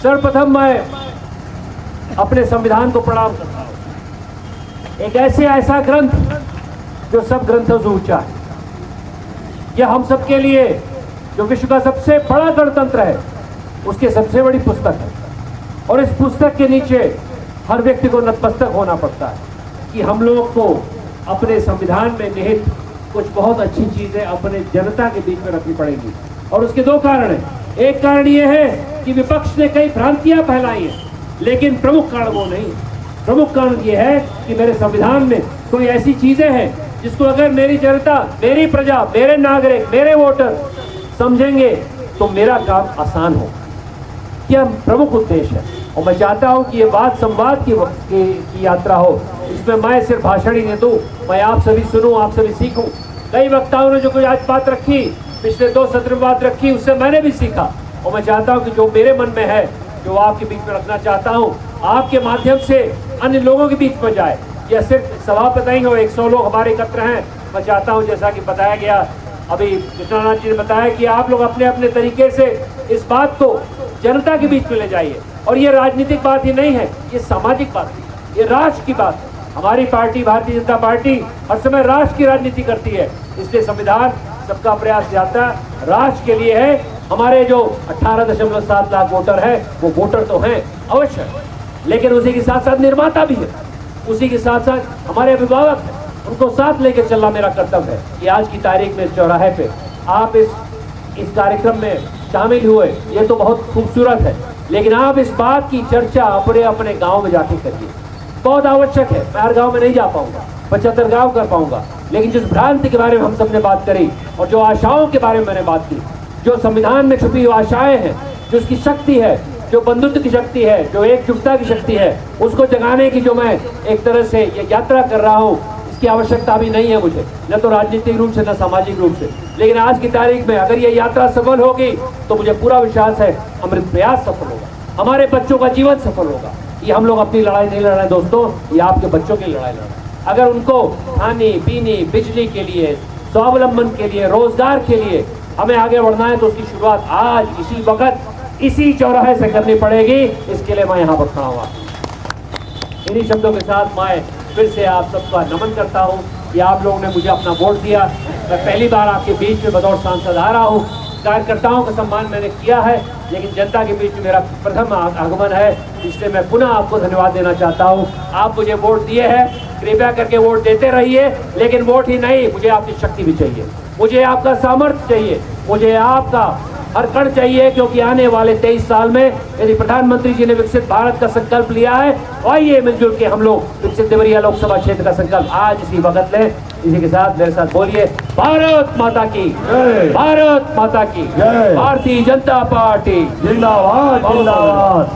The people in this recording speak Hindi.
सर्वप्रथम मैं अपने संविधान को प्रणाम करता हूं। एक ऐसा ग्रंथ जो सब ग्रंथों से ऊंचा है। यह हम सबके लिए जो विश्व का सबसे बड़ा गणतंत्र है उसकी सबसे बड़ी पुस्तक है। और इस पुस्तक के नीचे हर व्यक्ति को नतमस्तक होना पड़ता है कि हम लोग को अपने संविधान में निहित कुछ बहुत अच्छी चीजें अपने जनता के बीच में रखनी पड़ेंगी। और उसके दो कारण हैं। एक कारण यह है कि विपक्ष ने कई भ्रांतियां फैलाई हैं, लेकिन प्रमुख कारण वो नहीं। प्रमुख कारण यह है कि मेरे संविधान में कोई ऐसी चीजें हैं जिसको अगर मेरी जनता, मेरी प्रजा, मेरे नागरिक, मेरे वोटर समझेंगे तो मेरा काम आसान हो। यह प्रमुख उद्देश्य है। और मैं चाहता हूं कि ये बात संवाद की यात्रा हो। इसमें मैं सिर्फ भाषण ही नहीं दूं, मैं आप सभी सुनूं, आप सभी सीखूं। कई वक्ताओं ने जो कोई आज बात रखी, पिछले 2 सत्र में बात रखी, उससे मैंने भी सीखा। और मैं चाहता हूं कि जो मेरे मन में है, जो आपके बीच में रखना चाहता हूं, आपके माध्यम से अन्य लोगों के बीच में जाए। यह सिर्फ सभा पर नहीं हो। 100 लोग हमारे एकत्र हैं। मैं चाहता हूं, जैसा कि बताया गया, अभी कृष्णानाथ जी ने बताया कि आप लोग अपने अपने तरीके से इस बात को जनता के बीच में ले जाइए। और ये राजनीतिक बात ही नहीं है, ये सामाजिक बात है, ये राष्ट्र की बात है। हमारी पार्टी भारतीय जनता पार्टी हर समय राष्ट्र की राजनीति करती है। इसलिए संविधान सबका प्रयास जाता राष्ट्र के लिए है। हमारे जो 18.7 लाख वोटर है, वो वोटर तो हैं अवश्य, लेकिन उसी के साथ साथ निर्माता भी है, उसी के साथ साथ हमारे अभिभावक हैं। उनको साथ लेकर चलना मेरा कर्तव्य है कि आज की तारीख में इस चौराहे पे आप इस कार्यक्रम में शामिल हुए, ये तो बहुत खूबसूरत है, लेकिन आप इस बात की चर्चा अपने अपने गांव में जाके करिए। बहुत आवश्यक है। मैं हर गांव में नहीं जा पाऊंगा, 75 गांव कर पाऊंगा, लेकिन जिस भ्रांति के बारे में हम सबने बात करी और जो आशाओं के बारे में मैंने बात की, जो संविधान में छुपी हुई आशाएं हैं, जो उसकी शक्ति है, जो बंधुत्व की शक्ति है, जो एकजुटता की शक्ति है, उसको जगाने की जो मैं एक तरह से ये यात्रा कर रहा हूँ, इसकी आवश्यकता भी नहीं है मुझे, न तो राजनीतिक रूप से न सामाजिक रूप से। लेकिन आज की तारीख में अगर ये यात्रा सफल होगी तो मुझे पूरा विश्वास है अमृत प्रयास सफल होगा, हमारे बच्चों का जीवन सफल होगा। ये हम लोग अपनी लड़ाई नहीं लड़ रहे दोस्तों, ये आपके बच्चों की लड़ाई लड़ रहे हैं। अगर उनको खाने पीने, बिजली के लिए, स्वावलंबन के लिए, रोजगार के लिए हमें आगे बढ़ना है तो उसकी शुरुआत आज इसी वक्त इसी चौराहे से करनी पड़ेगी। इसके लिए मैं यहाँ पर खड़ा हुआ। इन्हीं शब्दों के साथ मैं फिर से आप सबका नमन करता हूँ कि आप लोगों ने मुझे अपना वोट दिया। मैं पहली बार आपके बीच में बतौर सांसद आ रहा हूँ। कार्यकर्ताओं का सम्मान मैंने किया है, लेकिन जनता के बीच में मेरा प्रथम आगमन है, इसलिए मैं पुनः आपको धन्यवाद देना चाहता हूँ। आप मुझे वोट दिए हैं, कृपया करके वोट देते रहिए, लेकिन वोट ही नहीं, मुझे आपकी शक्ति भी चाहिए, मुझे आपका सामर्थ्य चाहिए, मुझे आपका हर कण चाहिए, क्योंकि आने वाले 23 साल में यदि प्रधानमंत्री जी ने विकसित भारत का संकल्प लिया है, आइए मिलजुल के हम लोग विकसित देवरिया लोकसभा क्षेत्र का संकल्प आज इसी वक्त लें। इसी के साथ मेरे साथ बोलिए, भारत माता की जय, भारत माता की जय, भारतीय जनता पार्टी जिंदाबाद जिंदाबाद।